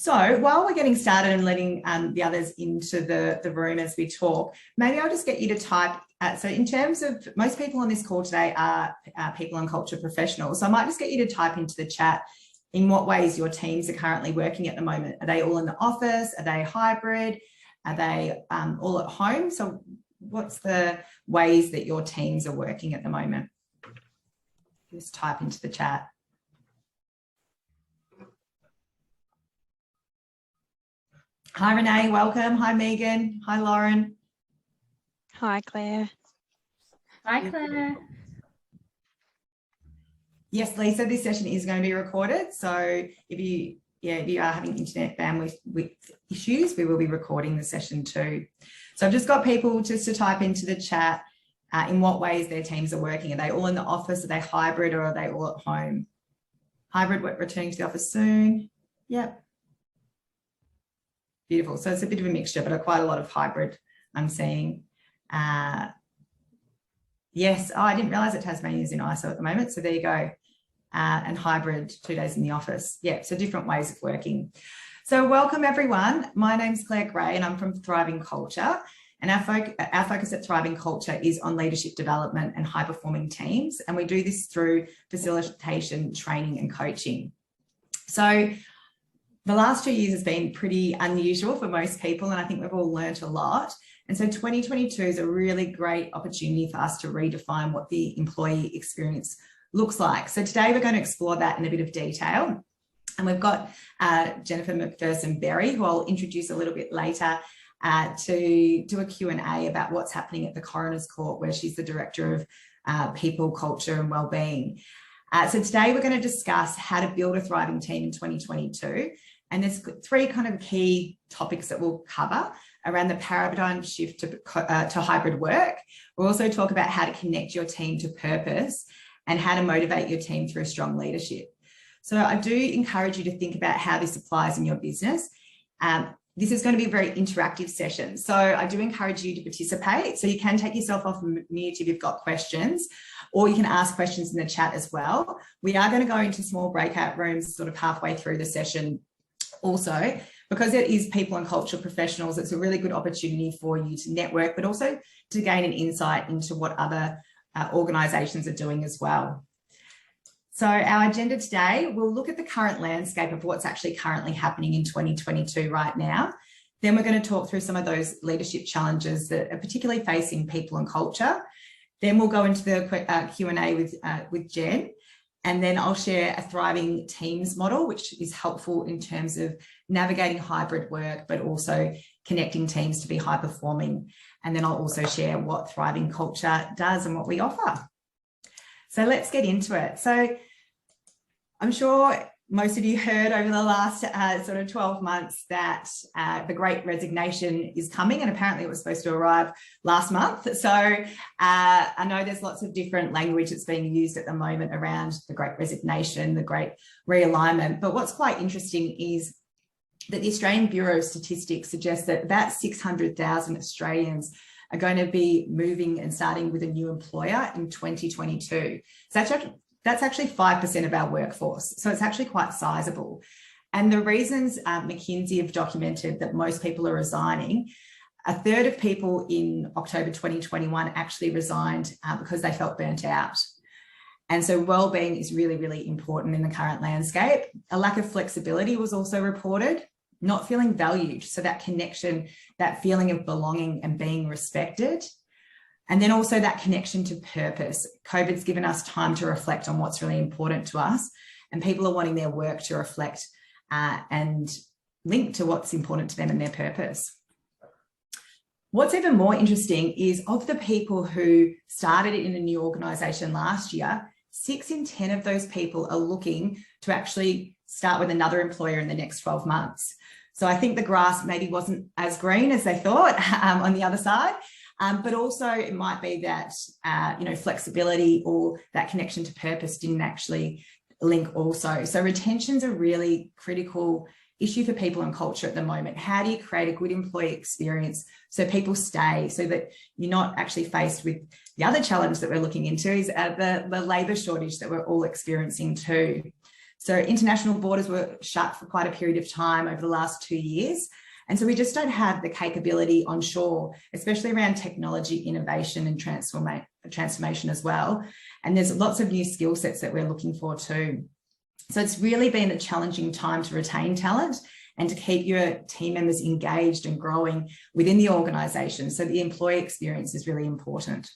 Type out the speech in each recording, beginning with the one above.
So while we're getting started and letting the others into the room as we talk, maybe I'll just get you to type. So in terms of most people on this call today are people and culture professionals. So I might just get you to type into the chat in what ways your teams are currently working at the moment. Are they all in the office? Are they hybrid? Are they all at home? So what's the ways that your teams are working at the moment? Just type into the chat. Hi, Renee, welcome. Hi, Megan. Hi, Lauren. Hi, Claire. Hi, Claire. Yes, Lisa, this session is going to be recorded. So if you are having internet bandwidth issues, we will be recording the session too. So I've just got people just to type into the chat in what ways their teams are working. Are they all in the office? Are they hybrid, or are they all at home? Hybrid, returning to the office soon. Yep. Beautiful. So it's a bit of a mixture, but quite a lot of hybrid I'm seeing. Yes. Oh, I didn't realise that Tasmania is in ISO at the moment. So there you go. And hybrid, 2 days in the office. Yeah, so different ways of working. So welcome, everyone. My name's Claire Gray and I'm from Thriving Culture. And our focus at Thriving Culture is on leadership development and high-performing teams. And we do this through facilitation, training and coaching. So the last 2 years has been pretty unusual for most people, and I think we've all learnt a lot. And so 2022 is a really great opportunity for us to redefine what the employee experience looks like. So today we're going to explore that in a bit of detail. And we've got Jennifer McPherson-Berry, who I'll introduce a little bit later, to do a Q&A about what's happening at the Coroner's Court, where she's the Director of People, Culture and Wellbeing. So today we're going to discuss how to build a thriving team in 2022. And there's three kind of key topics that we'll cover around the paradigm shift to hybrid work. We'll also talk about how to connect your team to purpose and how to motivate your team through strong leadership. So I do encourage you to think about how this applies in your business. This is going to be a very interactive session. So I do encourage you to participate. So you can take yourself off mute if you've got questions, or you can ask questions in the chat as well. We are going to go into small breakout rooms sort of halfway through the session also, because it is people and culture professionals. It's a really good opportunity for you to network, but also to gain an insight into what other organisations are doing as well. So our agenda today, we'll look at the current landscape of what's actually currently happening in 2022 right now. Then we're going to talk through some of those leadership challenges that are particularly facing people and culture. Then we'll go into the Q&A with Jen. And then I'll share a thriving teams model, which is helpful in terms of navigating hybrid work, but also connecting teams to be high performing. And then I'll also share what thriving culture does and what we offer. So let's get into it. So I'm sure most of you heard over the last sort of 12 months that the Great Resignation is coming, and apparently it was supposed to arrive last month. So I know there's lots of different language that's being used at the moment around the Great Resignation, the Great Realignment. But what's quite interesting is that the Australian Bureau of Statistics suggests that about 600,000 Australians are going to be moving and starting with a new employer in 2022. So that's actually 5% of our workforce. So it's actually quite sizable. And the reasons McKinsey have documented that most people are resigning, a third of people in October 2021 actually resigned because they felt burnt out. And so wellbeing is really, really important in the current landscape. A lack of flexibility was also reported, not feeling valued. So that connection, that feeling of belonging and being respected. And then also that connection to purpose. COVID's given us time to reflect on what's really important to us, and people are wanting their work to reflect and link to what's important to them and their purpose. What's even more interesting is of the people who started in a new organisation last year, 6 in 10 of those people are looking to actually start with another employer in the next 12 months. So I think the grass maybe wasn't as green as they thought on the other side. But also it might be that, flexibility or that connection to purpose didn't actually link also. So retention's a really critical issue for people and culture at the moment. How do you create a good employee experience so people stay, so that you're not actually faced with the other challenge that we're looking into is the labour shortage that we're all experiencing too. So international borders were shut for quite a period of time over the last 2 years. And so we just don't have the capability onshore, especially around technology, innovation and transformation as well. And there's lots of new skill sets that we're looking for too. So it's really been a challenging time to retain talent and to keep your team members engaged and growing within the organisation. So the employee experience is really important.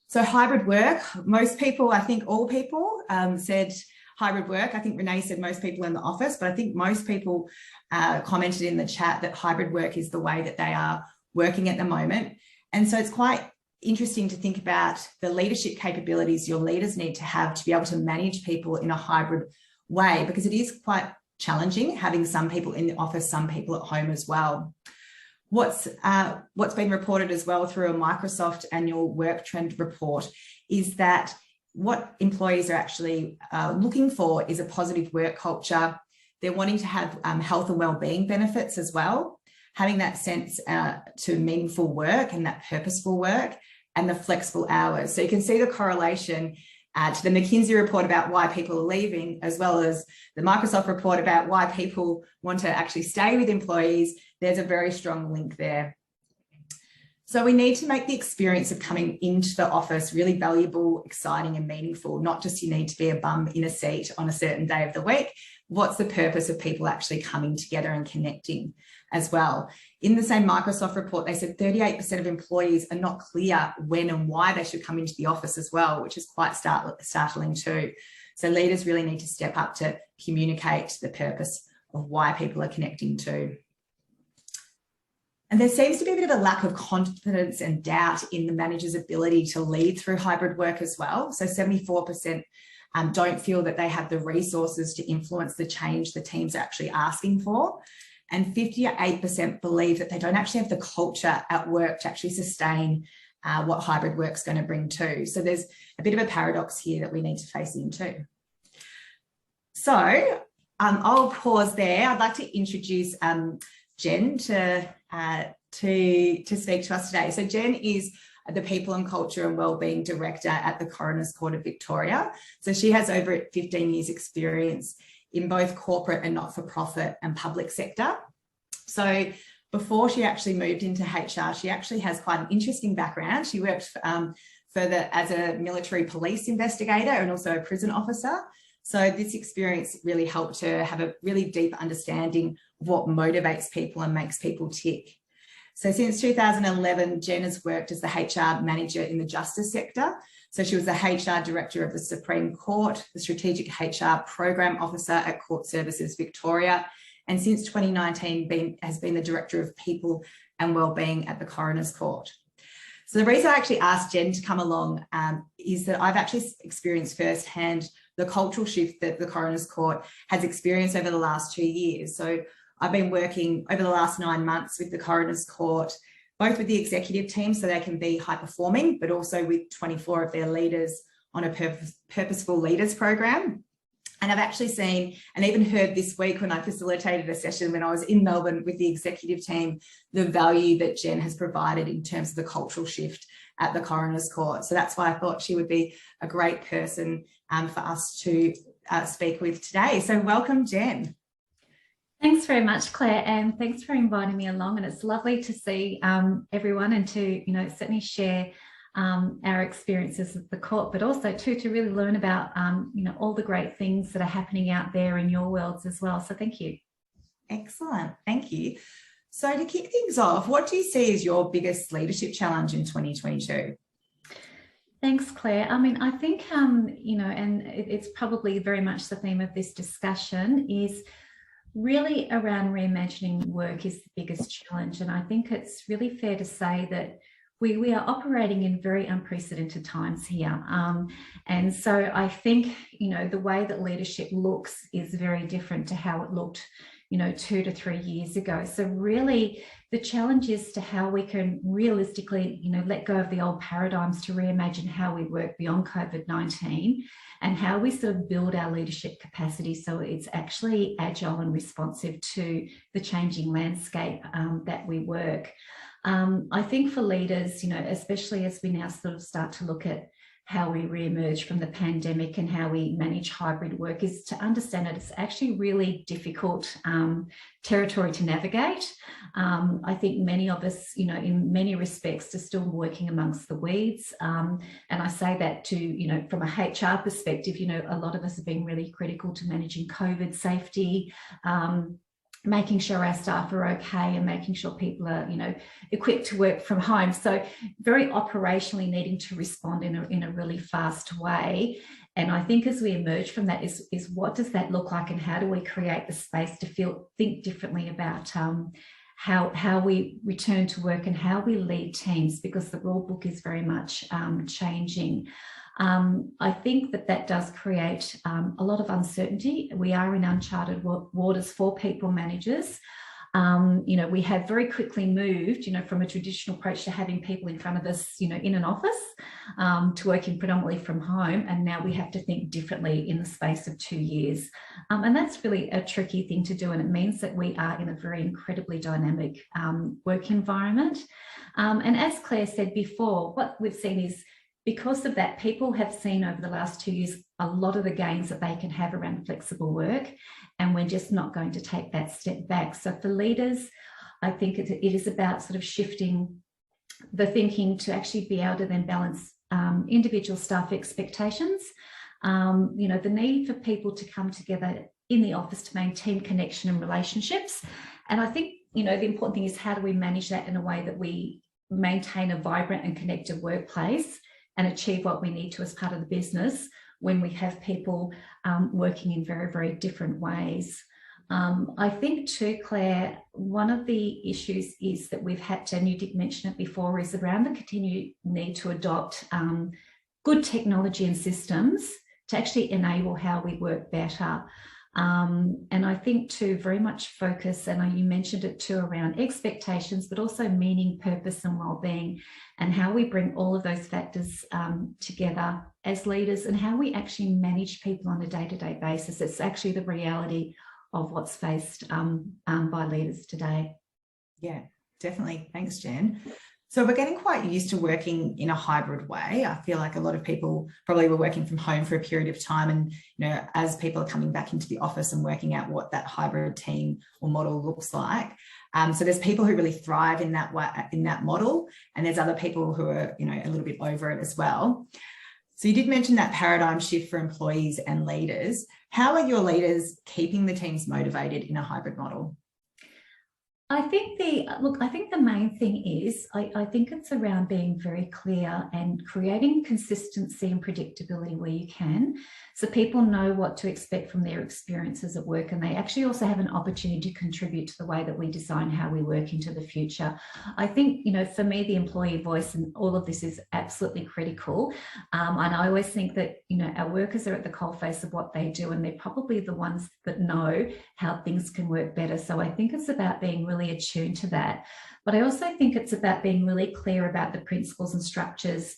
So hybrid work, most people, I think all people said hybrid work. I think Renee said most people in the office, but I think most people commented in the chat that hybrid work is the way that they are working at the moment. And so it's quite interesting to think about the leadership capabilities your leaders need to have to be able to manage people in a hybrid way, because it is quite challenging having some people in the office, some people at home as well. What's been reported as well through a Microsoft annual work trend report is that what employees are actually looking for is a positive work culture. They're wanting to have health and wellbeing benefits as well, having that sense to meaningful work and that purposeful work and the flexible hours. So you can see the correlation to the McKinsey report about why people are leaving, as well as the Microsoft report about why people want to actually stay with employees. There's a very strong link there. So we need to make the experience of coming into the office really valuable, exciting and meaningful, not just you need to be a bum in a seat on a certain day of the week. What's the purpose of people actually coming together and connecting as well? In the same Microsoft report, they said 38% of employees are not clear when and why they should come into the office as well, which is quite startling too. So leaders really need to step up to communicate the purpose of why people are connecting too. And there seems to be a bit of a lack of confidence and doubt in the manager's ability to lead through hybrid work as well. So 74% don't feel that they have the resources to influence the change the team's actually asking for. And 58% believe that they don't actually have the culture at work to actually sustain what hybrid work's going to bring too. So there's a bit of a paradox here that we need to face into. So I'll pause there. I'd like to introduce Jen to speak to us today. So Jen is the People and Culture and Wellbeing Director at the Coroner's Court of Victoria. So she has over 15 years experience in both corporate and not-for-profit and public sector. So before she actually moved into HR, she actually has quite an interesting background. She worked as a military police investigator and also a prison officer. So this experience really helped her have a really deep understanding of what motivates people and makes people tick. So since 2011, Jen has worked as the HR manager in the justice sector. So she was the HR director of the Supreme Court, the strategic HR program officer at Court Services Victoria, and since 2019 has been the director of people and wellbeing at the Coroner's Court. So the reason I actually asked Jen to come along is that I've actually experienced firsthand the cultural shift that the Coroner's Court has experienced over the last 2 years. So I've been working over the last 9 months with the Coroner's Court, both with the executive team so they can be high performing, but also with 24 of their leaders on a purposeful leaders program. And I've actually seen and even heard this week when I facilitated a session when I was in Melbourne with the executive team, the value that Jen has provided in terms of the cultural shift at the Coroner's Court. So that's why I thought she would be a great person for us to speak with today. So welcome, Jen. Thanks very much, Claire, and thanks for inviting me along. And it's lovely to see everyone and to, certainly share our experiences at the court, but also to really learn about, all the great things that are happening out there in your worlds as well. So thank you. Excellent. Thank you. So to kick things off, what do you see as your biggest leadership challenge in 2022? Thanks, Claire. I mean, I think, and it's probably very much the theme of this discussion is really around reimagining work is the biggest challenge. And I think it's really fair to say that we are operating in very unprecedented times here. And so I think, the way that leadership looks is very different to how it looked, 2 to 3 years ago. So really the challenge is to how we can realistically, let go of the old paradigms to reimagine how we work beyond COVID-19 and how we sort of build our leadership capacity so it's actually agile and responsive to the changing landscape that we work. I think for leaders, especially as we now sort of start to look at how we re-emerge from the pandemic and how we manage hybrid work is to understand that it's actually really difficult territory to navigate. I think many of us, in many respects, are still working amongst the weeds. And I say that to, from a HR perspective, a lot of us have been really critical to managing COVID safety, making sure our staff are okay and making sure people are, equipped to work from home. So very operationally needing to respond in a really fast way. And I think as we emerge from that is what does that look like and how do we create the space to think differently about how we return to work and how we lead teams, because the rule book is very much changing. I think that does create a lot of uncertainty. We are in uncharted waters for people managers. We have very quickly moved, from a traditional approach to having people in front of us, in an office, to working predominantly from home. And now we have to think differently in the space of 2 years. And that's really a tricky thing to do. And it means that we are in a very incredibly dynamic work environment. And as Claire said before, what we've seen is, because of that, people have seen over the last 2 years a lot of the gains that they can have around flexible work, and we're just not going to take that step back. So for leaders, I think it is about sort of shifting the thinking to actually be able to then balance individual staff expectations, the need for people to come together in the office to maintain connection and relationships. And I think, the important thing is, how do we manage that in a way that we maintain a vibrant and connected workplace and achieve what we need to as part of the business when we have people working in very, very different ways. I think too, Claire, one of the issues is that we've had to, and you did mention it before, is around the continued need to adopt good technology and systems to actually enable how we work better. And I think too, very much focus, and you mentioned it too, around expectations, but also meaning, purpose and well-being, and how we bring all of those factors together as leaders and how we actually manage people on a day-to-day basis. It's actually the reality of what's faced by leaders today. Yeah, definitely. Thanks, Jen. So we're getting quite used to working in a hybrid way. I feel like a lot of people probably were working from home for a period of time. And, as people are coming back into the office and working out what that hybrid team or model looks like. So there's people who really thrive in that way, in that model. And there's other people who are, a little bit over it as well. So you did mention that paradigm shift for employees and leaders. How are your leaders keeping the teams motivated in a hybrid model? I think the main thing is, I think it's around being very clear and creating consistency and predictability where you can, so people know what to expect from their experiences at work, and they actually also have an opportunity to contribute to the way that we design how we work into the future. I think, for me, the employee voice and all of this is absolutely critical. And I always think that, our workers are at the coalface of what they do, and they're probably the ones that know how things can work better. So I think it's about being really attuned to that. But I also think it's about being really clear about the principles and structures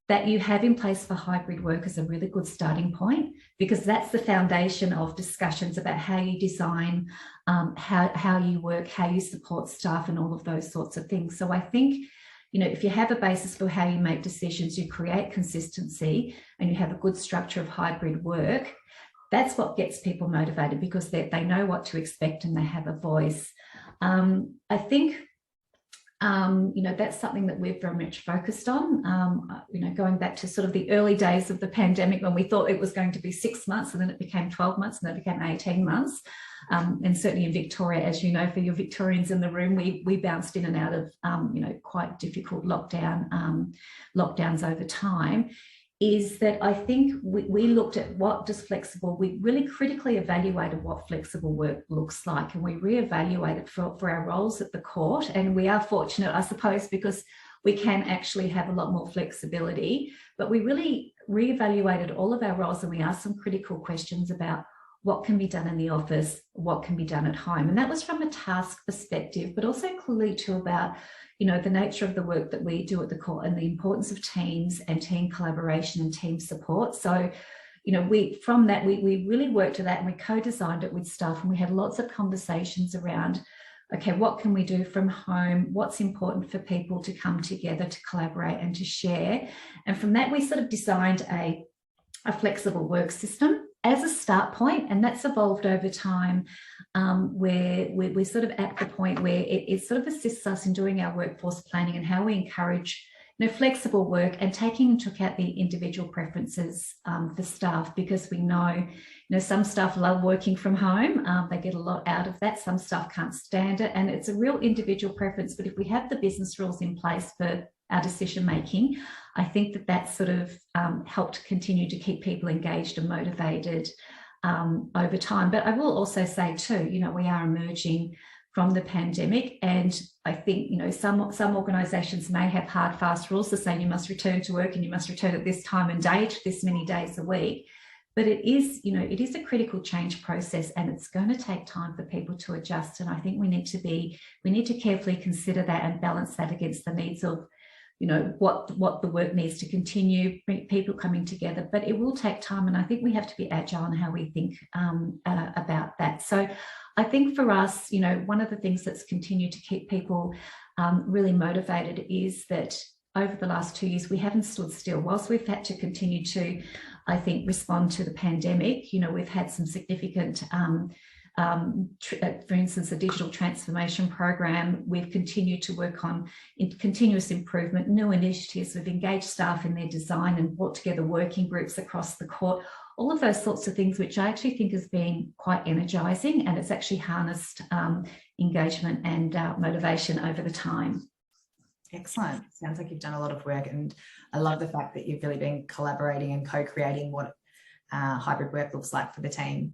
that you have in place for hybrid work as a really good starting point, because that's the foundation of discussions about how you design, how you work, how you support staff and all of those sorts of things. So I think, if you have a basis for how you make decisions, you create consistency and you have a good structure of hybrid work, that's what gets people motivated, because they know what to expect and they have a voice. I think, that's something that we're very much focused on, going back to sort of the early days of the pandemic when we thought it was going to be 6 months, and then it became 12 months and then it became 18 months. And certainly in Victoria, as you know, for your Victorians in the room, we bounced in and out of, quite difficult lockdowns over time. Is that I think we looked at we really critically evaluated what flexible work looks like, and we reevaluated for our roles at the court. And we are fortunate, I suppose, because we can actually have a lot more flexibility, but we really reevaluated all of our roles, and we asked some critical questions about what can be done in the office, what can be done at home. And that was from a task perspective, but also clearly too about, the nature of the work that we do at the court and the importance of teams and team collaboration and team support. So, we really worked to that, and we co-designed it with staff, and we had lots of conversations around okay, what can we do from home? What's important for people to come together, to collaborate and to share? And from that, we sort of designed a flexible work system as a start point, and that's evolved over time, where we're sort of at the point where it sort of assists us in doing our workforce planning and how we encourage flexible work and taking into account the individual preferences for staff, because we know, some staff love working from home. They get a lot out of that. Some staff can't stand it, and it's a real individual preference. But if we have the business rules in place for our decision making, I think that sort of helped continue to keep people engaged and motivated over time. But I will also say too, we are emerging from the pandemic, and I think some organisations may have hard, fast rules to say you must return to work and you must return at this time and date, this many days a week. But it is a critical change process, and it's going to take time for people to adjust. And I think we need to carefully consider that and balance that against the needs of what the work needs to continue, people coming together. But it will take time, and I think we have to be agile in how we think about that. So I think for us, one of the things that's continued to keep people really motivated is that over the last 2 years, we haven't stood still. Whilst we've had to continue to, I think, respond to the pandemic, we've had some significant for instance, the digital transformation program. We've continued to work on continuous improvement, new initiatives. We've engaged staff in their design and brought together working groups across the court, all of those sorts of things, which I actually think has been quite energising, and it's actually harnessed engagement and motivation over the time. Excellent. Sounds like you've done a lot of work, and I love the fact that you've really been collaborating and co-creating what hybrid work looks like for the team.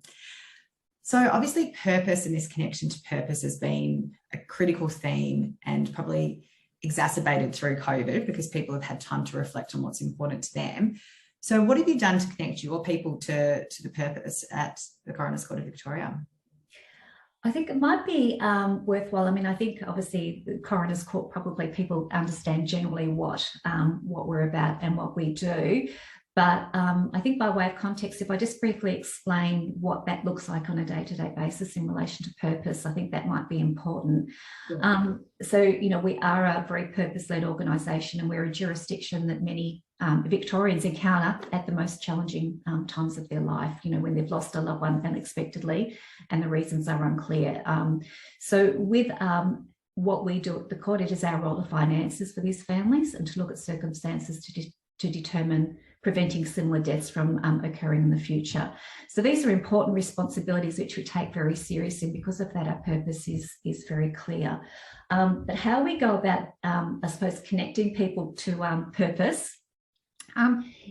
So obviously purpose and this connection to purpose has been a critical theme, and probably exacerbated through COVID because people have had time to reflect on what's important to them. So what have you done to connect your people to the purpose at the Coroner's Court of Victoria? I think it might be worthwhile. I mean, I think obviously the Coroner's Court, probably people understand generally what we're about and what we do. But I think by way of context, if I just briefly explain what that looks like on a day-to-day basis in relation to purpose, I think that might be important. Yeah. So, we are a very purpose-led organisation, and we're a jurisdiction that many Victorians encounter at the most challenging times of their life, when they've lost a loved one unexpectedly and the reasons are unclear. So with what we do at the court, it is our role to find answers for these families and to look at circumstances to determine preventing similar deaths from occurring in the future. So these are important responsibilities which we take very seriously, and because of that, our purpose is very clear. But how we go about, I suppose, connecting people to purpose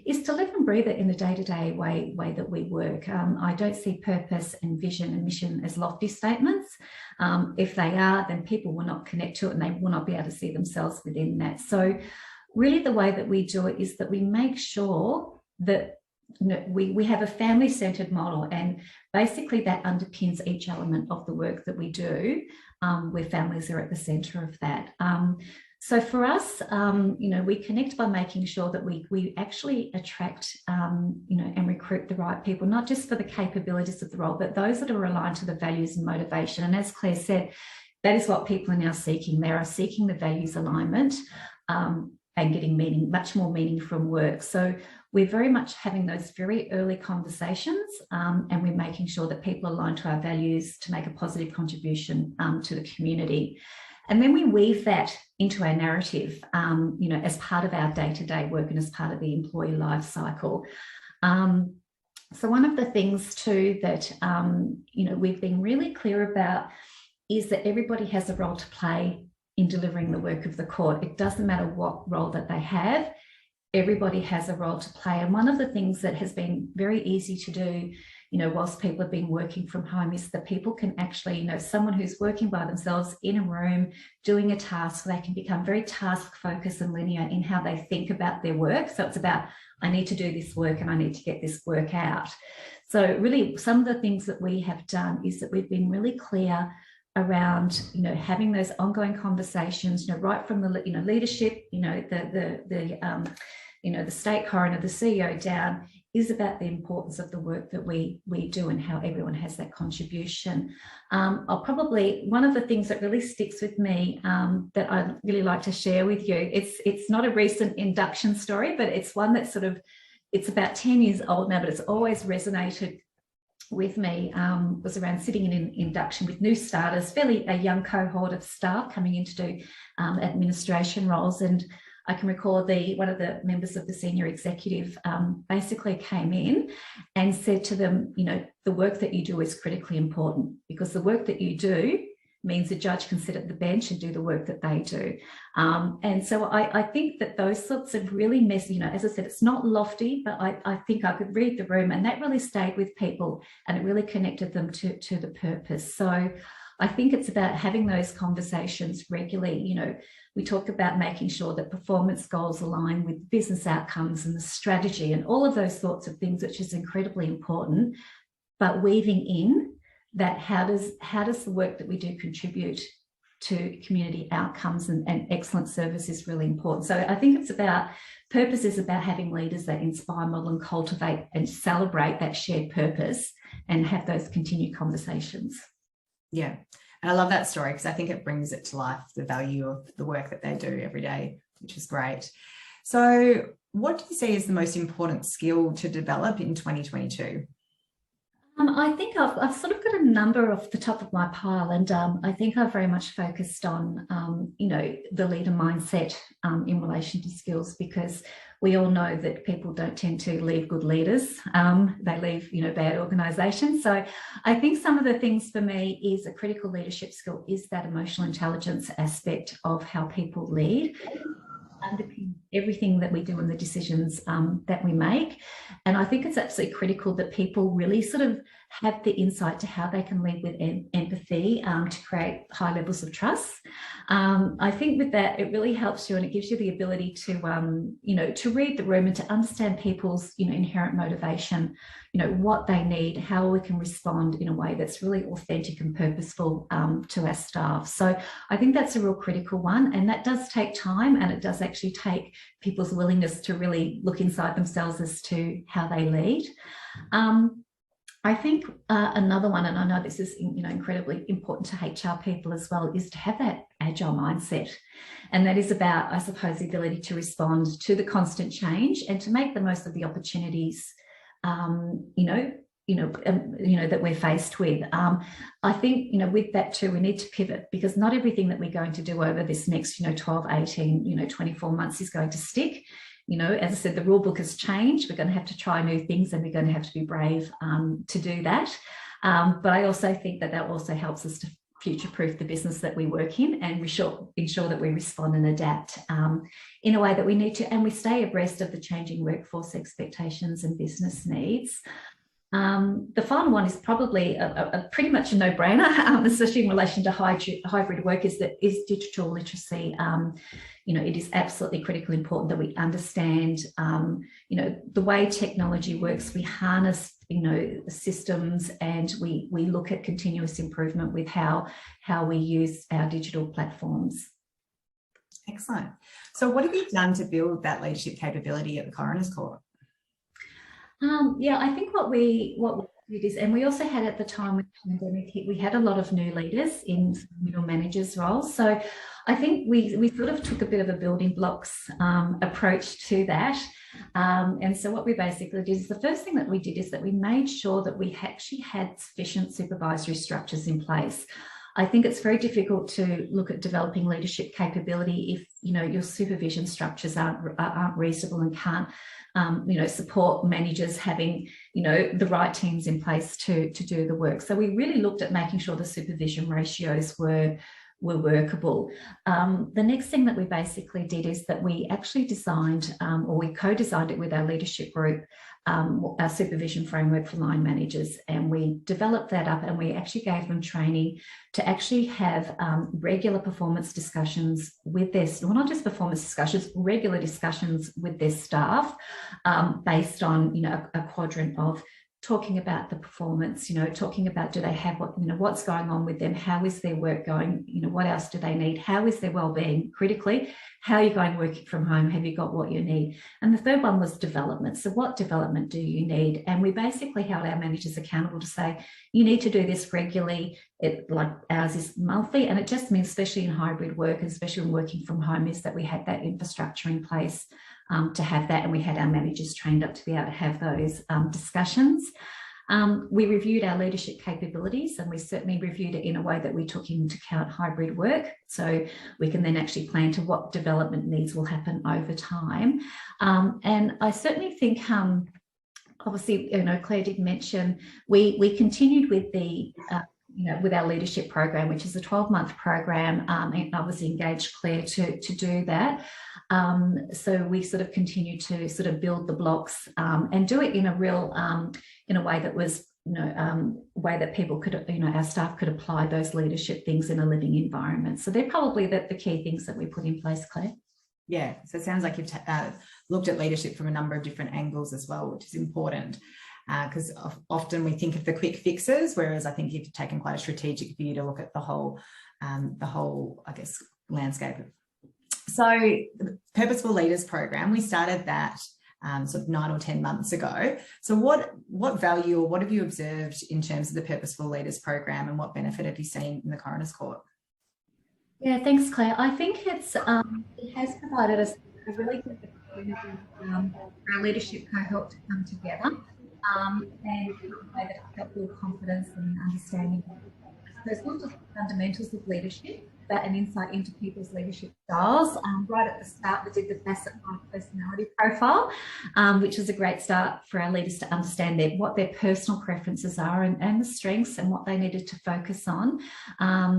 is to live and breathe it in the day-to-day way that we work. I don't see purpose and vision and mission as lofty statements. If they are, then people will not connect to it, and they will not be able to see themselves within that. So really the way that we do it is that we make sure that we have a family-centred model, and basically that underpins each element of the work that we do, where families are at the centre of that. So for us, we connect by making sure that we actually attract, and recruit the right people, not just for the capabilities of the role, but those that are aligned to the values and motivation. And as Claire said, that is what people are now seeking. They are seeking the values alignment, and getting much more meaning from work. So we're very much having those very early conversations, and we're making sure that people align to our values to make a positive contribution to the community. And then we weave that into our narrative, as part of our day-to-day work and as part of the employee life cycle. So one of the things too that, we've been really clear about is that everybody has a role to play in delivering the work of the court. It doesn't matter what role that they have, everybody has a role to play. And one of the things that has been very easy to do, whilst people have been working from home, is that people can actually, someone who's working by themselves in a room doing a task, they can become very task focused and linear in how they think about their work. So it's about, I need to do this work and I need to get this work out. So really some of the things that we have done is that we've been really clear around, having those ongoing conversations, right from the, leadership, the state coroner, the CEO down, is about the importance of the work that we do and how everyone has that contribution. One of the things that really sticks with me that I'd really like to share with you, it's not a recent induction story, but it's one that's it's about 10 years old now, but it's always resonated with me. Was around sitting in an induction with new starters, fairly a young cohort of staff coming in to do administration roles. And I can recall one of the members of the senior executive basically came in and said to them, the work that you do is critically important, because the work that you do means the judge can sit at the bench and do the work that they do. And so I think that those sorts of really messy, as I said, it's not lofty, but I think I could read the room, and that really stayed with people and it really connected them to the purpose. So I think it's about having those conversations regularly. We talk about making sure that performance goals align with business outcomes and the strategy and all of those sorts of things, which is incredibly important, but weaving in that how does the work that we do contribute to community outcomes, and excellent service is really important. So I think purpose is about having leaders that inspire, model and cultivate and celebrate that shared purpose and have those continued conversations. Yeah. And I love that story because I think it brings it to life, the value of the work that they do every day, which is great. So what do you see as the most important skill to develop in 2022? I think I've sort of got a number off the top of my pile, and I think I've very much focused on, the leader mindset in relation to skills, because we all know that people don't tend to leave good leaders. They leave, bad organisations. So I think some of the things for me is a critical leadership skill is that emotional intelligence aspect of how people lead, underpin everything that we do and the decisions that we make. And I think it's absolutely critical that people really sort of have the insight to how they can lead with empathy to create high levels of trust. I think with that, it really helps you, and it gives you the ability to, to read the room and to understand people's, inherent motivation, what they need, how we can respond in a way that's really authentic and purposeful to our staff. So I think that's a real critical one, and that does take time, and it does actually take people's willingness to really look inside themselves as to how they lead. I think another one, and I know this is incredibly important to HR people as well, is to have that agile mindset. And that is about, I suppose, the ability to respond to the constant change and to make the most of the opportunities, that we're faced with. I think, with that too, we need to pivot, because not everything that we're going to do over this next, 12, 18, 24 months is going to stick. As I said, the rule book has changed. We're going to have to try new things, and we're going to have to be brave to do that. But I also think that also helps us to future-proof the business that we work in, and ensure that we respond and adapt in a way that we need to, and we stay abreast of the changing workforce expectations and business needs. The final one is probably a pretty much a no-brainer, especially in relation to hybrid work, is digital literacy. It is absolutely critically important that we understand, the way technology works. We harness, systems, and we look at continuous improvement with how we use our digital platforms. Excellent. So what have you done to build that leadership capability at the Coroner's Court? I think what we did is, and we also had at the time with the pandemic hit, we had a lot of new leaders in middle managers roles. So I think we sort of took a bit of a building blocks approach to that. And so what we basically did is, the first thing that we did is that we made sure that we actually had sufficient supervisory structures in place. I think it's very difficult to look at developing leadership capability if your supervision structures aren't reasonable and can't support managers having the right teams in place to do the work. So we really looked at making sure the supervision ratios were workable. The next thing that we basically did is that we actually designed, or we co-designed it with our leadership group, our supervision framework for line managers, and we developed that up, and we actually gave them training to actually have regular performance discussions with their, well, not just performance discussions, regular discussions with their staff, based on a quadrant of talking about the performance, talking about, do they have what's going on with them? How is their work going? What else do they need? How is their well-being critically? How are you going working from home? Have you got what you need? And the third one was development. So what development do you need? And we basically held our managers accountable to say, you need to do this regularly. Like ours is monthly, and it just means, especially in hybrid work, and especially when working from home, is that we had that infrastructure in place to have that, and we had our managers trained up to be able to have those discussions. We reviewed our leadership capabilities, and we certainly reviewed it in a way that we took into account hybrid work, so we can then actually plan to what development needs will happen over time. And I certainly think, obviously, Claire did mention, we continued with the with our leadership program, which is a 12-month program, and obviously engaged Claire to do that. So we sort of continue to sort of build the blocks and do it in a real, in a way that was, way that people could, our staff could apply those leadership things in a living environment. So they're probably the key things that we put in place, Claire. Yeah, so it sounds like you've looked at leadership from a number of different angles as well, which is important. Because often we think of the quick fixes, whereas I think you've taken quite a strategic view to look at the whole, I guess, landscape. So the Purposeful Leaders Program, we started that sort of 9 or 10 months ago. So what value, or what have you observed in terms of the Purposeful Leaders Program, and what benefit have you seen in the Coroner's Court? Yeah, thanks, Claire. I think it has provided us a really good opportunity for our leadership cohort to come together. And in a way that help build confidence and understanding. So it's not just the fundamentals of leadership, but an insight into people's leadership styles. Right at the start, we did the Facet 5 personality profile, which is a great start for our leaders to understand what their personal preferences are, and the strengths, and what they needed to focus on,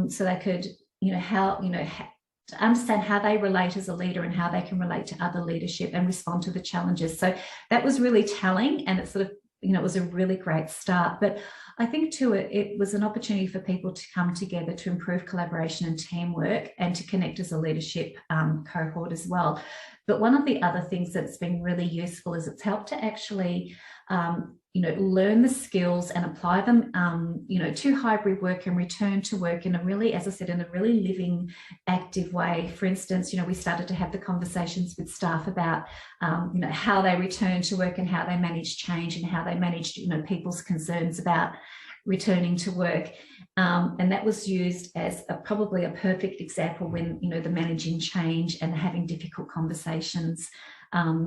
so they could, to understand how they relate as a leader, and how they can relate to other leadership and respond to the challenges. So that was really telling, and it sort of, it was a really great start. But I think too, it was an opportunity for people to come together to improve collaboration and teamwork, and to connect as a leadership cohort as well. But one of the other things that's been really useful is it's helped to actually learn the skills and apply them, to hybrid work, and return to work in a really, as I said, in a really living, active way. For instance, we started to have the conversations with staff about, how they return to work, and how they manage change, and how they managed, people's concerns about returning to work. And that was used as probably a perfect example when, the managing change and having difficult conversations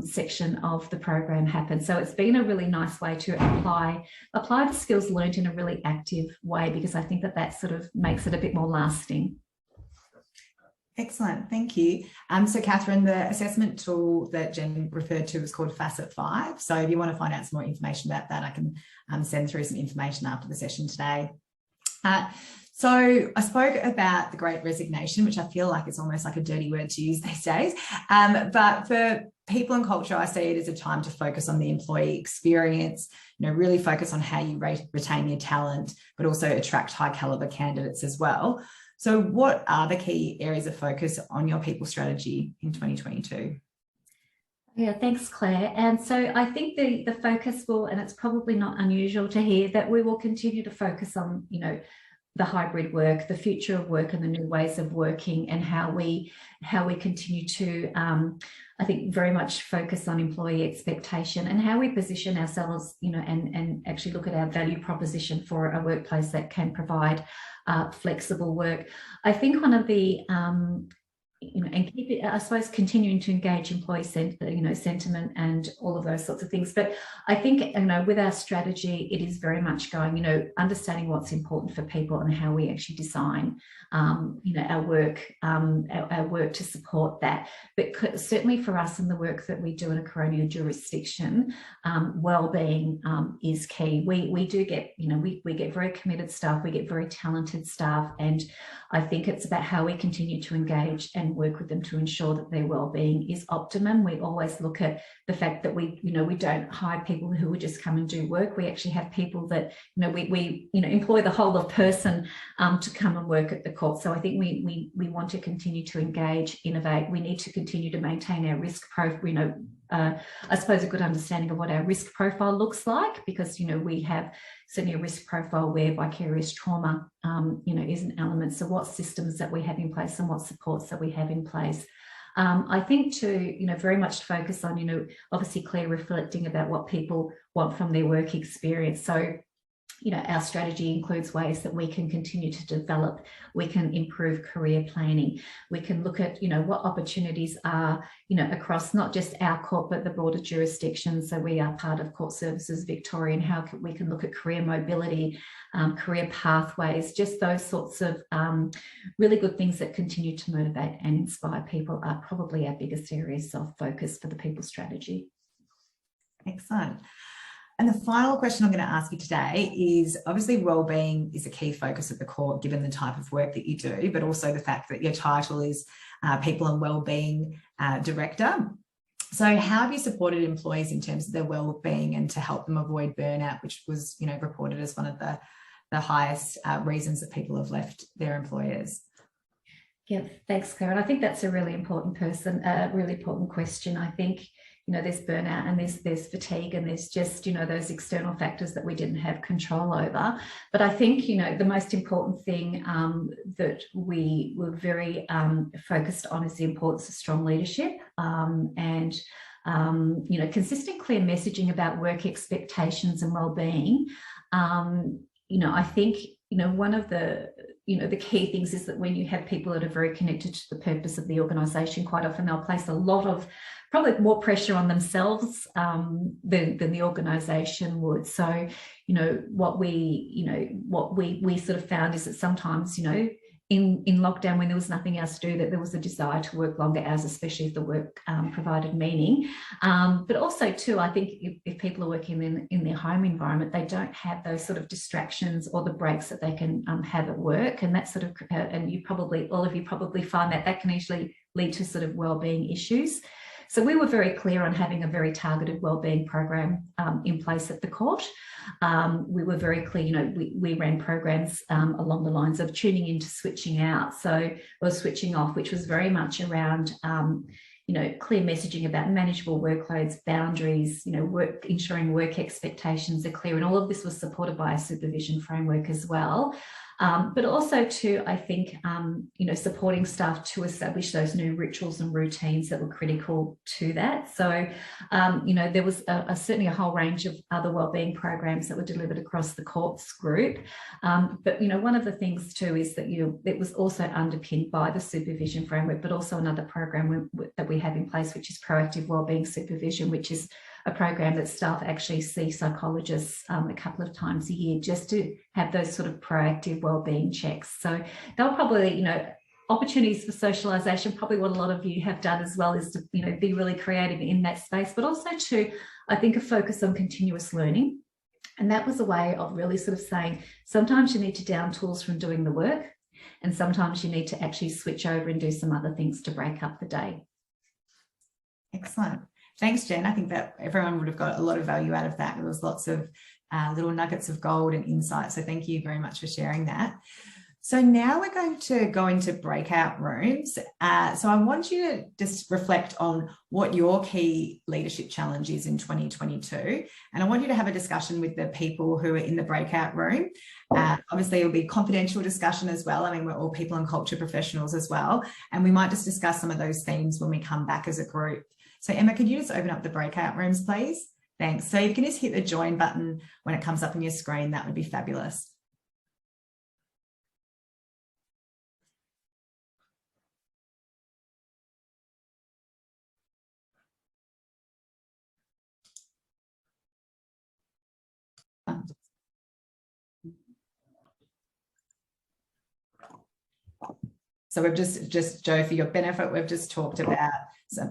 section of the program happened. So it's been a really nice way to apply the skills learned in a really active way, because I think that sort of makes it a bit more lasting. Excellent, thank you. So Catherine, the assessment tool that Jen referred to is called Facet 5. So if you want to find out some more information about that, I can send through some information after the session today. So I spoke about the Great Resignation, which I feel like it's almost like a dirty word to use these days. But for people and culture, I see it as a time to focus on the employee experience, really focus on how you retain your talent, but also attract high caliber candidates as well. So what are the key areas of focus on your people strategy in 2022? Yeah, thanks, Claire. And so I think the focus will, and it's probably not unusual to hear, that we will continue to focus on, the hybrid work, the future of work, and the new ways of working, and how we continue to, I think, very much focus on employee expectation, and how we position ourselves, and actually look at our value proposition for a workplace that can provide flexible work. I think one of the and keep it, I suppose, continuing to engage employee sentiment and all of those sorts of things. But I think, with our strategy, it is very much going, understanding what's important for people, and how we actually design, our work to support that. But certainly for us in the work that we do in a coronial jurisdiction, well-being is key. We do get, we get very committed staff, we get very talented staff, and I think it's about how we continue to engage and work with them to ensure that their well-being is optimum. We always look at the fact that we don't hire people who would just come and do work. We actually have people that, we employ the whole of person to come and work at the court. So I think we want to continue to engage, innovate. We need to continue to maintain our risk profile, I suppose, a good understanding of what our risk profile looks like, because, you know, we have certainly a risk profile where vicarious trauma, you know, is an element. So what systems that we have in place and what supports that we have in place. I think to, you know, very much focus on, you know, obviously Claire reflecting about what people want from their work experience. So, you know, our strategy includes ways that we can continue to develop, we can improve career planning, we can look at, you know, what opportunities are, you know, across not just our court, but the broader jurisdictions. So we are part of Court Services Victoria, and how we can look at career mobility, career pathways, just those sorts of really good things that continue to motivate and inspire people are probably our biggest areas of focus for the people strategy. Excellent. And the final question I'm going to ask you today is, obviously wellbeing is a key focus at the court given the type of work that you do, but also the fact that your title is People and Wellbeing Director. So how have you supported employees in terms of their wellbeing and to help them avoid burnout, which was, you know, reported as one of the highest reasons that people have left their employers? Yeah, thanks, Claire. And I think that's a really important question. I think, you know, there's burnout and there's fatigue and there's just, you know, those external factors that we didn't have control over. But I think, you know, the most important thing that we were very focused on is the importance of strong leadership and you know, consistent, clear messaging about work expectations and well-being. You know, I think, you know, one of the, you know, the key things is that when you have people that are very connected to the purpose of the organisation, quite often they'll place a lot of, probably more pressure on themselves than the organisation would. So, you know, what we sort of found is that sometimes, you know, in lockdown, when there was nothing else to do, that there was a desire to work longer hours, especially if the work provided meaning. But also too, I think if people are working in their home environment, they don't have those sort of distractions or the breaks that they can have at work. And that sort of, and you probably, all of you probably find that can easily lead to sort of wellbeing issues. So we were very clear on having a very targeted wellbeing program in place at the court. We were very clear, you know, we ran programs along the lines of tuning in to switching out, or switching off, which was very much around, you know, clear messaging about manageable workloads, boundaries, you know, ensuring work expectations are clear. And all of this was supported by a supervision framework as well. But also too, I think, you know, supporting staff to establish those new rituals and routines that were critical to that. So, you know, there was certainly a whole range of other wellbeing programs that were delivered across the courts group. But, you know, one of the things too is that it was also underpinned by the supervision framework, but also another program that we have in place, which is proactive wellbeing supervision, which is a program that staff actually see psychologists a couple of times a year just to have those sort of proactive wellbeing checks. So they'll probably, you know, opportunities for socialisation, probably what a lot of you have done as well, is to, you know, be really creative in that space, but also to, I think, a focus on continuous learning. And that was a way of really sort of saying, sometimes you need to down tools from doing the work, and sometimes you need to actually switch over and do some other things to break up the day. Excellent. Thanks, Jen. I think that everyone would have got a lot of value out of that. There was lots of little nuggets of gold and insight. So thank you very much for sharing that. So now we're going to go into breakout rooms. So I want you to just reflect on what your key leadership challenge is in 2022. And I want you to have a discussion with the people who are in the breakout room. Obviously, it'll be confidential discussion as well. I mean, we're all people and culture professionals as well. And we might just discuss some of those themes when we come back as a group. So Emma, could you just open up the breakout rooms, please? Thanks. So you can just hit the join button when it comes up on your screen. That would be fabulous. So we've just Joe, for your benefit, we've just talked about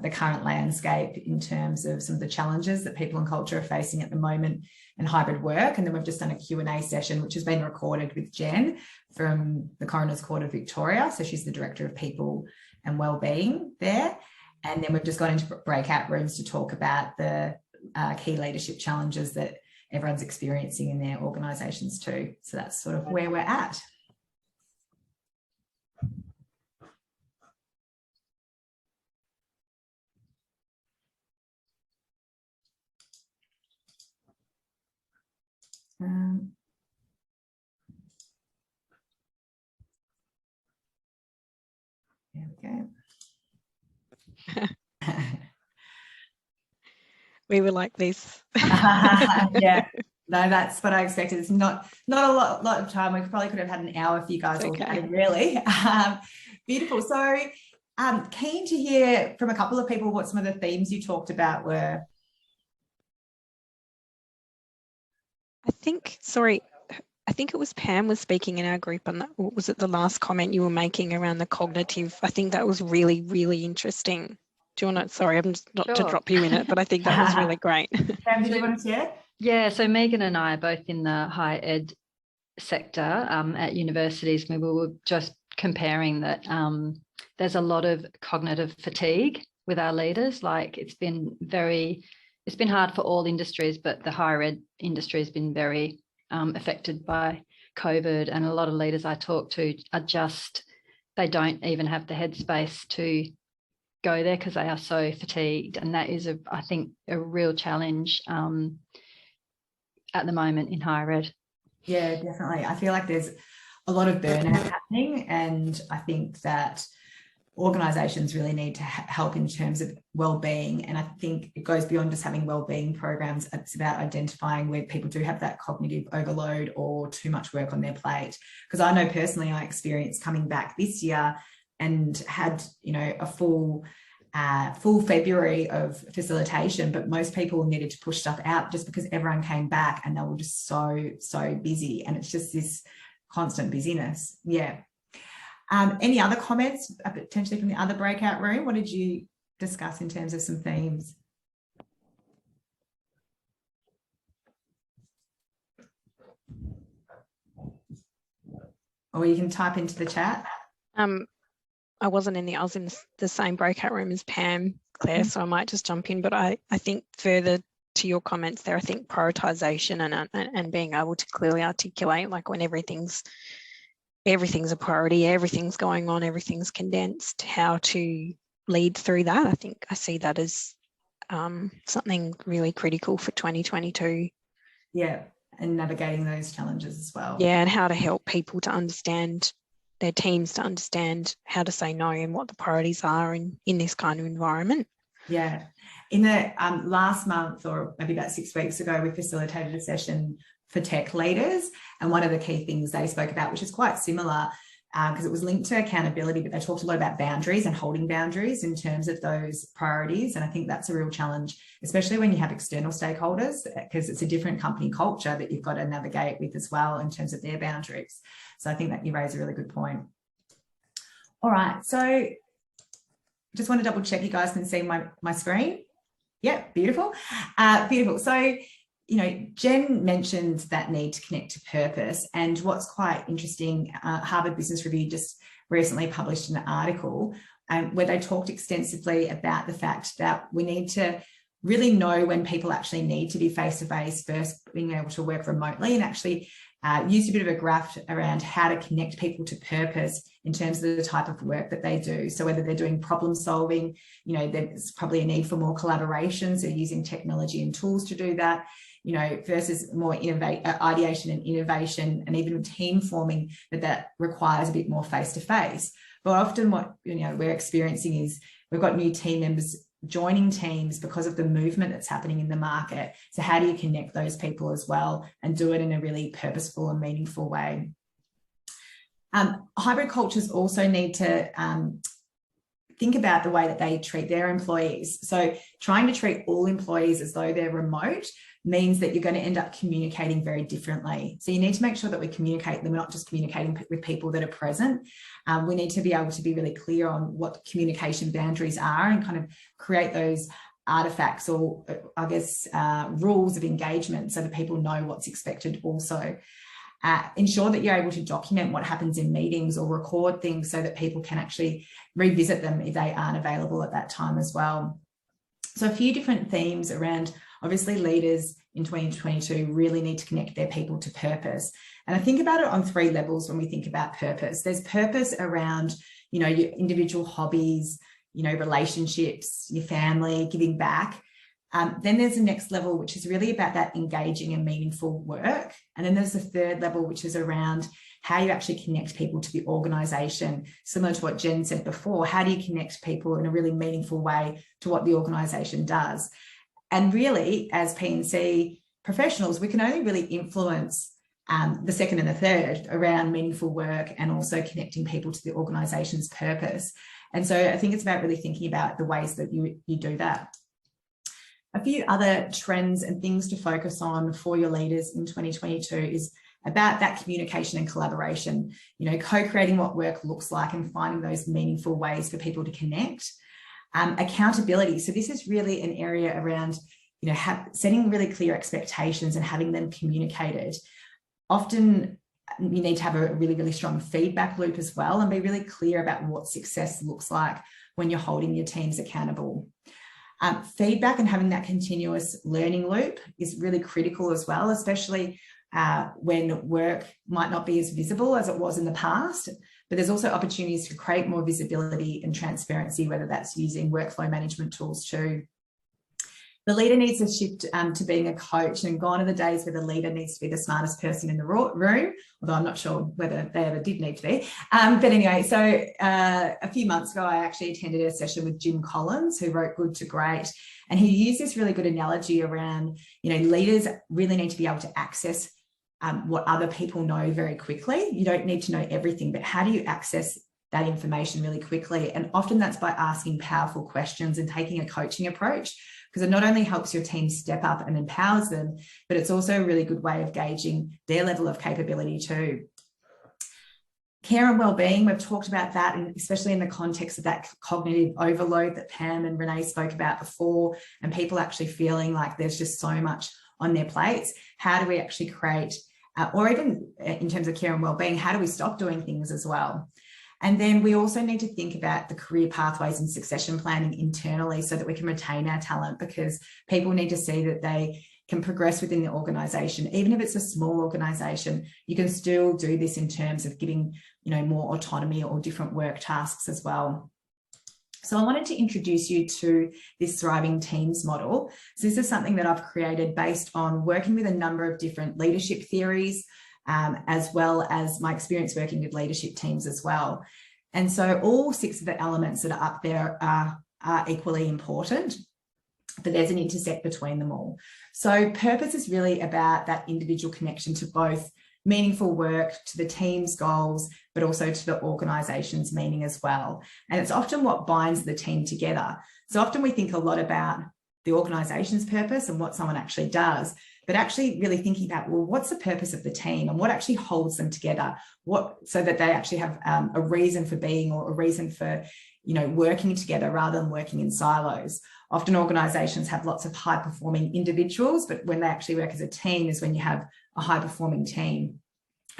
the current landscape in terms of some of the challenges that people and culture are facing at the moment in hybrid work. And then we've just done a Q&A session, which has been recorded with Jen from the Coroner's Court of Victoria. So she's the Director of People and Wellbeing there. And then we've just gone into breakout rooms to talk about the key leadership challenges that everyone's experiencing in their organisations too. So that's sort of where we're at. There we go. We were like this. Yeah, no, that's what I expected. It's not a lot of time. We probably could have had an hour for you guys all day, really. Beautiful. So keen to hear from a couple of people what some of the themes you talked about were. I think it was Pam was speaking in our group, and that was it the last comment you were making around the cognitive. I think that was really, really interesting. Do you want to, sorry, I'm just not to drop you in it, but I think that was really great. Pam, did you want to share? Yeah, so Megan and I are both in the higher ed sector at universities. We were just comparing that there's a lot of cognitive fatigue with our leaders. Like it's been hard for all industries, but the higher ed industry has been very affected by COVID, and a lot of leaders I talk to they don't even have the headspace to go there because they are so fatigued, and that is I think a real challenge at the moment in higher ed. Yeah, definitely. I feel like there's a lot of burnout happening, and I think that organisations really need to help in terms of well-being, and I think it goes beyond just having well-being programs. It's about identifying where people do have that cognitive overload or too much work on their plate, because I know personally I experienced coming back this year and had a full February of facilitation, but most people needed to push stuff out just because everyone came back and they were just so busy, and it's just this constant busyness. Yeah. Any other comments potentially from the other breakout room? What did you discuss in terms of some themes? Or you can type into the chat. I was in the same breakout room as Pam, Claire, so I might just jump in. But I think further to your comments there, I think prioritisation and being able to clearly articulate, like when everything's a priority, everything's going on, everything's condensed, how to lead through that. I think I see that as something really critical for 2022. Yeah, and navigating those challenges as well. Yeah, and how to help people to understand, their teams to understand how to say no and what the priorities are in this kind of environment. Yeah. In the last month, or maybe about 6 weeks ago, we facilitated a session for tech leaders, and one of the key things they spoke about, which is quite similar because it was linked to accountability, but they talked a lot about boundaries and holding boundaries in terms of those priorities. And I think that's a real challenge, especially when you have external stakeholders, because it's a different company culture that you've got to navigate with as well in terms of their boundaries. So I think that you raise a really good point. All right, so just want to double check you guys can see my screen. Yeah, beautiful. Beautiful. So, Jen mentioned that need to connect to purpose, and what's quite interesting, Harvard Business Review just recently published an article where they talked extensively about the fact that we need to really know when people actually need to be face-to-face versus being able to work remotely, and actually used a bit of a graph around how to connect people to purpose in terms of the type of work that they do. So whether they're doing problem solving, there's probably a need for more collaboration, so using technology and tools to do that, versus more ideation and innovation, and even team forming that requires a bit more face-to-face. But often what we're experiencing is we've got new team members joining teams because of the movement that's happening in the market. So how do you connect those people as well and do it in a really purposeful and meaningful way? Hybrid cultures also need to think about the way that they treat their employees. So trying to treat all employees as though they're remote means that you're going to end up communicating very differently. So you need to make sure that we communicate them, not just communicating with people that are present. We need to be able to be really clear on what communication boundaries are and kind of create those artifacts or, I guess, rules of engagement so that people know what's expected also. Ensure that you're able to document what happens in meetings or record things so that people can actually revisit them if they aren't available at that time as well. So a few different themes around, obviously leaders in 2022 really need to connect their people to purpose. And I think about it on 3 levels when we think about purpose. There's purpose around, your individual hobbies, relationships, your family, giving back. Then there's the next level, which is really about that engaging and meaningful work. And then there's the third level, which is around how you actually connect people to the organisation. Similar to what Jen said before, how do you connect people in a really meaningful way to what the organisation does? And really, as P&C professionals, we can only really influence the second and the third around meaningful work and also connecting people to the organisation's purpose. And so I think it's about really thinking about the ways that you do that. A few other trends and things to focus on for your leaders in 2022 is about that communication and collaboration, co-creating what work looks like and finding those meaningful ways for people to connect. Accountability. So this is really an area around, setting really clear expectations and having them communicated. Often you need to have a really, really strong feedback loop as well, and be really clear about what success looks like when you're holding your teams accountable. Feedback and having that continuous learning loop is really critical as well, especially when work might not be as visible as it was in the past. But there's also opportunities to create more visibility and transparency, whether that's using workflow management tools too. The leader needs to shift to being a coach, and gone are the days where the leader needs to be the smartest person in the room, although I'm not sure whether they ever did need to be. But anyway, so a few months ago, I actually attended a session with Jim Collins, who wrote Good to Great. And he used this really good analogy around, leaders really need to be able to access what other people know very quickly. You don't need to know everything, but how do you access that information really quickly? And often that's by asking powerful questions and taking a coaching approach, because it not only helps your team step up and empowers them, but it's also a really good way of gauging their level of capability too. Care and wellbeing, we've talked about that, and especially in the context of that cognitive overload that Pam and Renee spoke about before, and people actually feeling like there's just so much on their plates. How do we actually create, or even in terms of care and wellbeing, how do we stop doing things as well? And then we also need to think about the career pathways and succession planning internally so that we can retain our talent, because people need to see that they can progress within the organisation. Even if it's a small organisation, you can still do this in terms of giving, more autonomy or different work tasks as well. So I wanted to introduce you to this Thriving Teams model. So this is something that I've created based on working with a number of different leadership theories, as well as my experience working with leadership teams as well. And so all 6 of the elements that are up there are equally important, but there's an intersect between them all. So purpose is really about that individual connection to both meaningful work, to the team's goals, but also to the organisation's meaning as well. And it's often what binds the team together. So often we think a lot about the organisation's purpose and what someone actually does, but actually really thinking about, well, what's the purpose of the team and what actually holds them together, so that they actually have a reason for being, or a reason for, working together rather than working in silos. Often organisations have lots of high-performing individuals, but when they actually work as a team is when you have a high-performing team,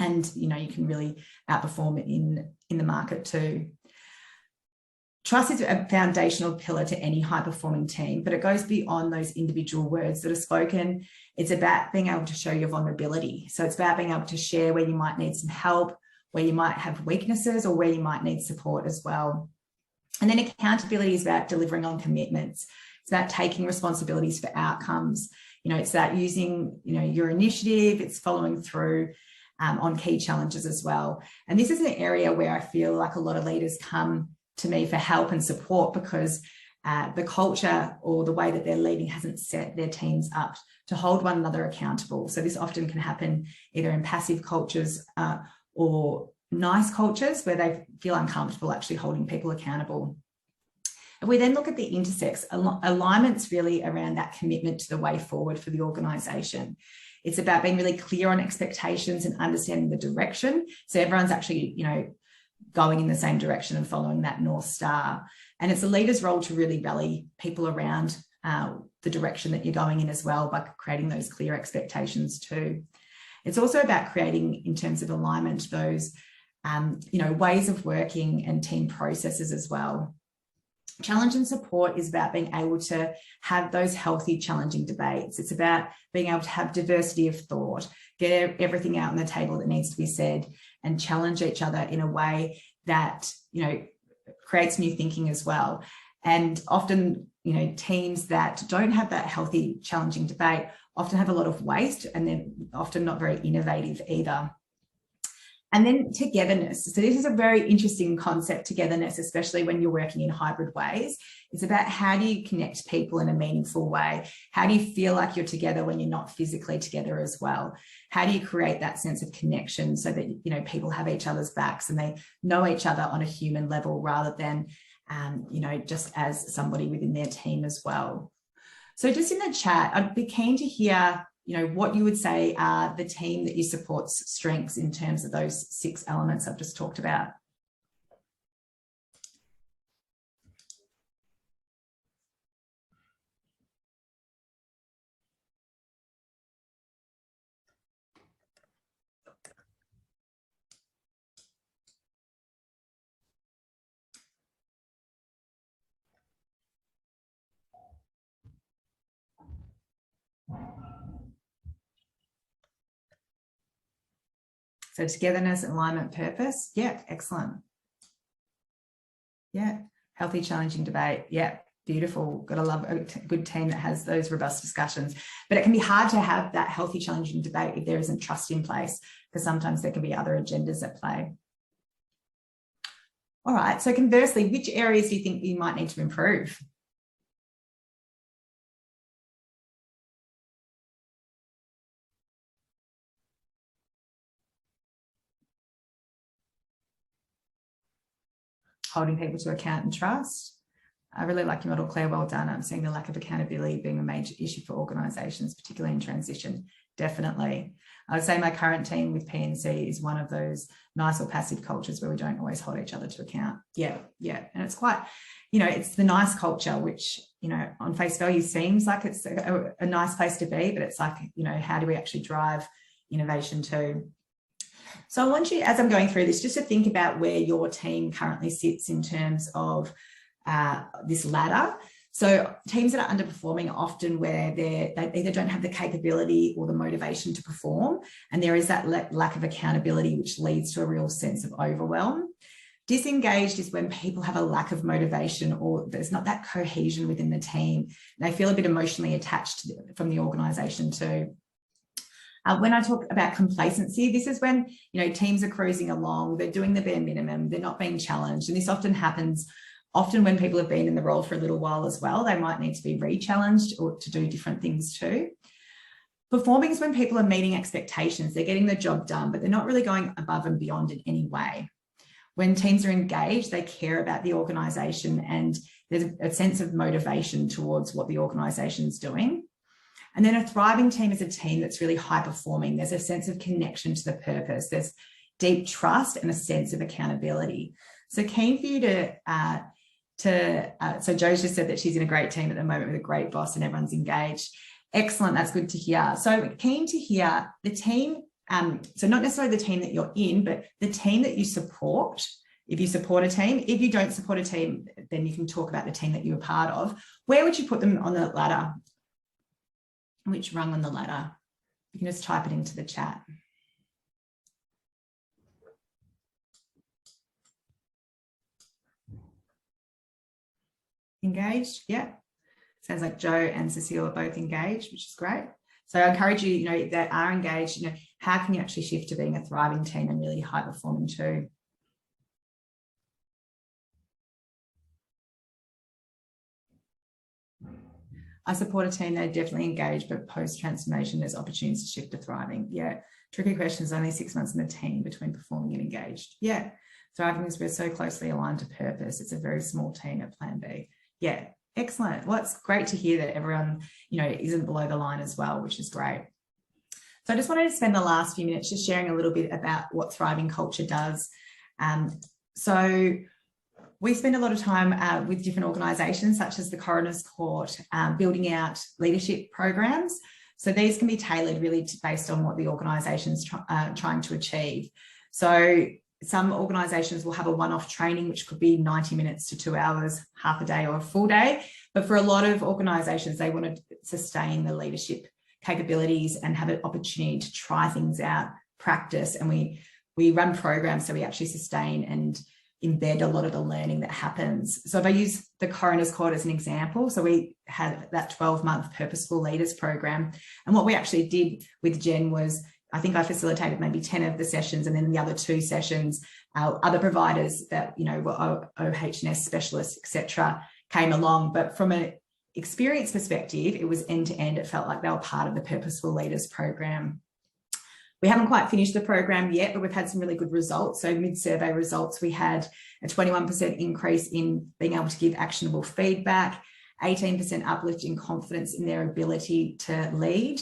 and you can really outperform in the market too. Trust is a foundational pillar to any high-performing team, but it goes beyond those individual words that are spoken. It's about being able to show your vulnerability. So it's about being able to share where you might need some help, where you might have weaknesses, or where you might need support as well. And then accountability is about delivering on commitments. It's about taking responsibilities for outcomes. It's about using, your initiative. It's following through on key challenges as well. And this is an area where I feel like a lot of leaders come to me for help and support, because the culture or the way that they're leading hasn't set their teams up to hold one another accountable. So this often can happen either in passive cultures or nice cultures where they feel uncomfortable actually holding people accountable. And we then look at the intersects. Alignment's really around that commitment to the way forward for the organisation. It's about being really clear on expectations and understanding the direction. So everyone's actually, going in the same direction and following that North Star. And it's a leader's role to really rally people around the direction that you're going in as well, by creating those clear expectations too. It's also about creating, in terms of alignment, those ways of working and team processes as well. Challenge and support is about being able to have those healthy, challenging debates. It's about being able to have diversity of thought, get everything out on the table that needs to be said, and challenge each other in a way that, creates new thinking as well. And often, teams that don't have that healthy, challenging debate often have a lot of waste, and they're often not very innovative either. And then togetherness. So this is a very interesting concept, togetherness, especially when you're working in hybrid ways. It's about how do you connect people in a meaningful way? How do you feel like you're together when you're not physically together as well? How do you create that sense of connection so that, you know, people have each other's backs and they know each other on a human level rather than, you know, just as somebody within their team as well. So just in the chat, I'd be keen to hear, you know, what you would say are the team that you support's strengths in terms of those 6 elements I've just talked about. So togetherness, alignment, purpose. Yeah, excellent. Yeah, healthy, challenging debate. Yeah, beautiful. Got to love a good team that has those robust discussions. But it can be hard to have that healthy, challenging debate if there isn't trust in place, because sometimes there can be other agendas at play. All right, so conversely, which areas do you think you might need to improve? Holding people to account and trust. I really like your model, Claire. Well done. I'm seeing the lack of accountability being a major issue for organisations, particularly in transition. Definitely. I would say my current team with PNC is one of those nice or passive cultures where we don't always hold each other to account. Yeah. And it's quite, you know, it's the nice culture, which, you know, on face value seems like it's a nice place to be, but it's like, you know, how do we actually drive innovation too? So I want you, as I'm going through this, just to think about where your team currently sits in terms of this ladder. So teams that are underperforming are often where they either don't have the capability or the motivation to perform, and there is that lack of accountability, which leads to a real sense of overwhelm. Disengaged is when people have a lack of motivation or there's not that cohesion within the team. They feel a bit emotionally attached from the organisation too. When I talk about complacency, this is when, you know, teams are cruising along, they're doing the bare minimum, they're not being challenged. And this often happens when people have been in the role for a little while as well. They might need to be re-challenged or to do different things too. Performing is when people are meeting expectations, they're getting the job done, but they're not really going above and beyond in any way. When teams are engaged, they care about the organisation and there's a sense of motivation towards what the organisation is doing. And then a thriving team is a team that's really high performing. There's a sense of connection to the purpose. There's deep trust and a sense of accountability. So keen for you so Jo's just said that she's in a great team at the moment with a great boss and everyone's engaged. Excellent, that's good to hear. So keen to hear the team, so not necessarily the team that you're in, but the team that you support. If you support a team, if you don't support a team, then you can talk about the team that you're a part of. Where would you put them on the ladder? Which rung on the ladder? You can just type it into the chat. Engaged, yeah. Sounds like Jo and Cecile are both engaged, which is great. So I encourage you, you know, that are engaged, you know, how can you actually shift to being a thriving team and really high performing too? I support a team, they're definitely engaged, but post-transformation, there's opportunities to shift to thriving. Yeah, tricky questions, only 6 months in the team between performing and engaged. Yeah, thriving is we're so closely aligned to purpose. It's a very small team at Plan B. Yeah, excellent. Well, it's great to hear that everyone, you know, isn't below the line as well, which is great. So I just wanted to spend the last few minutes just sharing a little bit about what thriving culture does. So we spend a lot of time with different organisations such as the Coroner's Court, building out leadership programs. So these can be tailored really based on what the organisation's trying to achieve. So some organisations will have a one-off training, which could be 90 minutes to 2 hours, half a day or a full day. But for a lot of organisations, they want to sustain the leadership capabilities and have an opportunity to try things out, practice. And we run programs so we actually sustain and embed a lot of the learning that happens. So if I use the Coroner's Court as an example, so we had that 12-month purposeful leaders program. And what we actually did with Jen was I think I facilitated maybe 10 of the sessions, and then the other 2 sessions, other providers that, you know, were OH&S specialists, etc., came along. But from an experience perspective, it was end to end. It felt like they were part of the Purposeful Leaders program. We haven't quite finished the program yet, but we've had some really good results. So mid-survey results, we had a 21% increase in being able to give actionable feedback, 18% uplift in confidence in their ability to lead,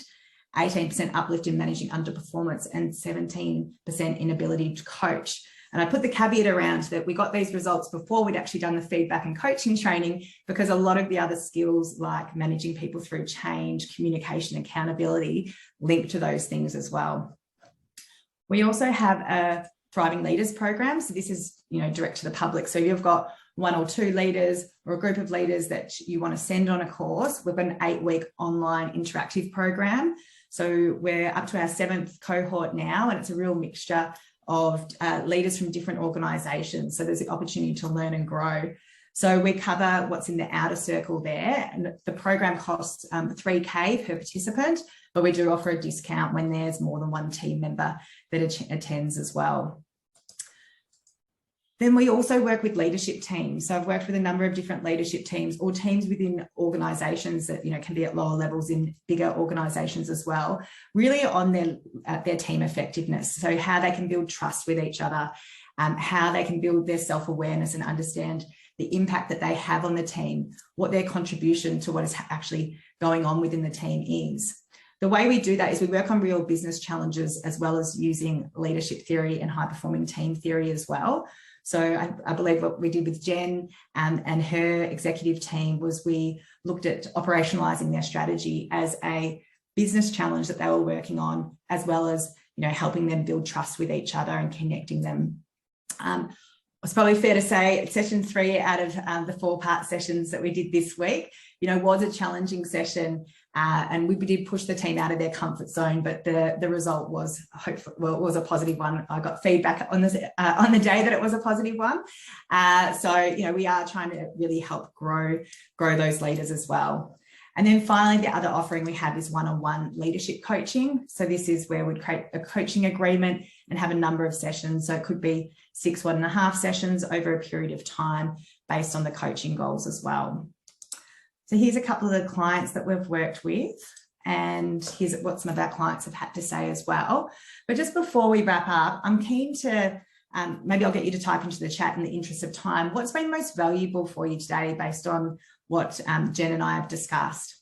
18% uplift in managing underperformance, and 17% in ability to coach. And I put the caveat around that we got these results before we'd actually done the feedback and coaching training, because a lot of the other skills like managing people through change, communication, accountability, link to those things as well. We also have a Thriving Leaders program. So this is, you know, direct to the public. So you've got 1 or 2 leaders or a group of leaders that you want to send on a course. We've got an 8-week online interactive program. So we're up to our 7th cohort now, and it's a real mixture of leaders from different organisations. So there's the opportunity to learn and grow. So we cover what's in the outer circle there, and the program costs $3,000 per participant, but we do offer a discount when there's more than 1 team member that attends as well. Then we also work with leadership teams. So I've worked with a number of different leadership teams or teams within organisations that, you know, can be at lower levels in bigger organisations as well, really on their team effectiveness. So how they can build trust with each other, how they can build their self-awareness and understand the impact that they have on the team, what their contribution to what is actually going on within the team is. The way we do that is we work on real business challenges as well as using leadership theory and high-performing team theory as well. So I believe what we did with Jen and her executive team was we looked at operationalizing their strategy as a business challenge that they were working on, as well as, you know, helping them build trust with each other and connecting them. It's probably fair to say session 3 out of the 4-part sessions that we did this week, you know, was a challenging session, and we did push the team out of their comfort zone, but the result was hopefully, well, it was a positive one. I got feedback on this on the day that it was a positive one. So, you know, we are trying to really help grow those leaders as well. And then finally, the other offering we have is one-on-one leadership coaching. So this is where we'd create a coaching agreement and have a number of sessions. So it could be 6 1.5 sessions over a period of time based on the coaching goals as well. So here's a couple of the clients that we've worked with, and here's what some of our clients have had to say as well. But just before we wrap up, I'm keen to, maybe I'll get you to type into the chat in the interest of time, what's been most valuable for you today based on what Jen and I have discussed?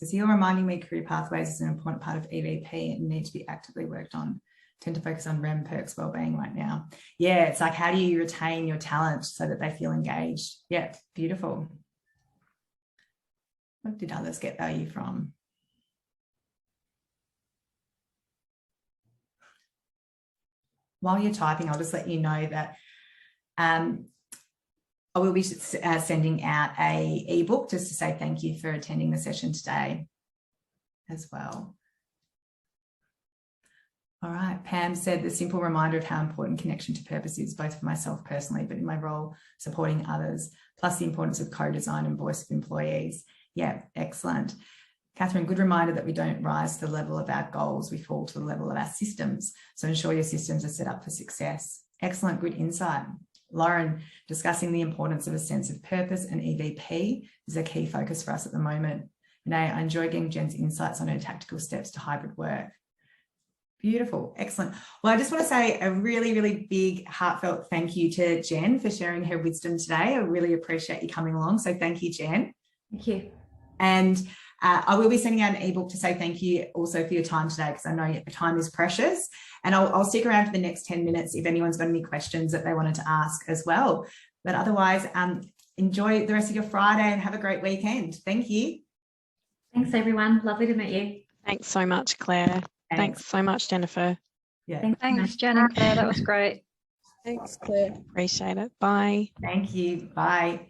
So you're reminding me career pathways is an important part of EVP and need to be actively worked on. Tend to focus on REM perks wellbeing right now. Yeah, it's like, how do you retain your talent so that they feel engaged? Yeah, beautiful. What did others get value from? While you're typing, I'll just let you know that I will be sending out an ebook just to say thank you for attending the session today as well. All right, Pam said the simple reminder of how important connection to purpose is, both for myself personally, but in my role supporting others, plus the importance of co-design and voice of employees. Yeah, excellent. Catherine, good reminder that we don't rise to the level of our goals, we fall to the level of our systems. So ensure your systems are set up for success. Excellent, good insight. Lauren, discussing the importance of a sense of purpose and EVP is a key focus for us at the moment. Renee, I enjoy getting Jen's insights on her tactical steps to hybrid work. Beautiful, excellent. Well, I just want to say a really, really big heartfelt thank you to Jen for sharing her wisdom today. I really appreciate you coming along. So thank you, Jen. Thank you. And I will be sending out an ebook to say thank you also for your time today, because I know your time is precious. And I'll stick around for the next 10 minutes if anyone's got any questions that they wanted to ask as well. But otherwise, enjoy the rest of your Friday and have a great weekend. Thank you. Thanks, everyone. Lovely to meet you. Thanks so much, Claire. Thanks so much, Jennifer. Yeah. Thanks, Jen and Claire. That was great. Thanks, Claire. Appreciate it. Bye. Thank you. Bye.